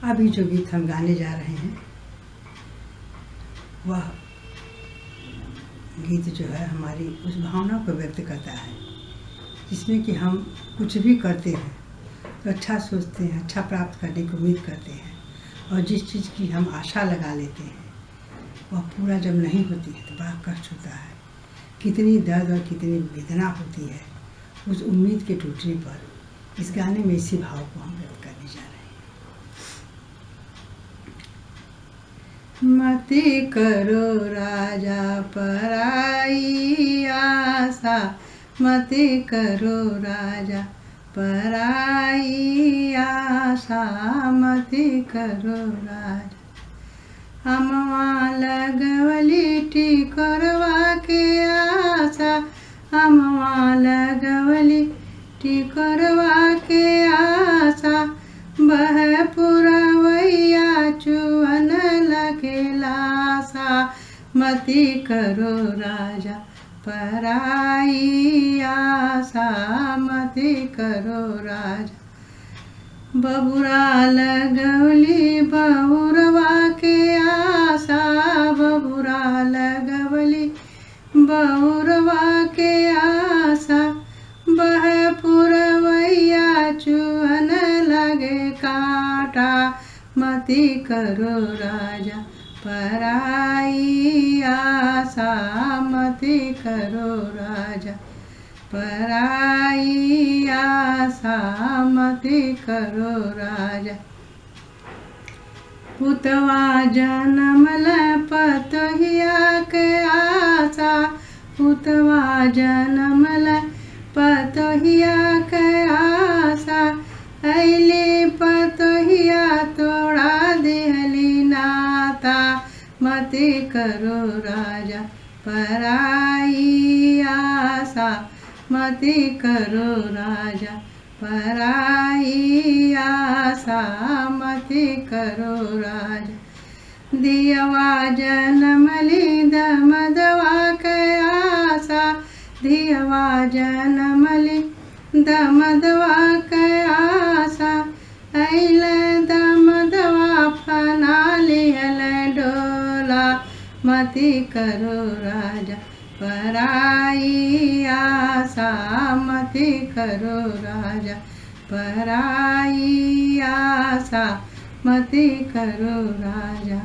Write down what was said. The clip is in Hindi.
अभी जो गीत हम गाने जा रहे हैं वह गीत जो है हमारी उस भावना को व्यक्त करता है जिसमें कि हम कुछ भी करते हैं तो अच्छा सोचते हैं, अच्छा प्राप्त करने की उम्मीद करते हैं, और जिस चीज़ की हम आशा लगा लेते हैं वह पूरा जब नहीं होती है तो बड़ा कष्ट होता है। कितनी दर्द और कितनी वेदना होती है उस उम्मीद के टूटने पर। इस गाने में इसी भाव को हम व्यक्त करने जा रहे हैं। मति करो राजा पराई आशा, मति करो राजा पराई आशा, मति करो राजा। हमवा लगवली टिकोरवा के आशा, हमवा लगवली टिकोरवा के आशा, बह पुरवैया चुअन लगे लाशा, मति करो राजा पराई आशा, मति करो राजा। बबुरा लगवली बहुरवा के आशा, बबुरा लगवली बहुरवा के आशा, बह पुरवैया चुअन लगे काटा, मति करो राजा पराई आशा, मति करो राजा पराई आशा, मति करो राजा। पुतवा जनमल पतोहिया के आशा, पुतवा जनमल पतोहिया के आशा, अइली पतोहिया तोड़ा देहली नाता, मति करो राजा पराई आशा, मति करो राजा पराई आशा, मति करो राजा। दियवा जनमली दमदवा के आशा, दियवा जनमली दमदवा के आशा, अइल दमदवा फना लिहल डोला, मति करो राजा पराई आशा, मति करो राजा पराई आशा, मति करो राजा।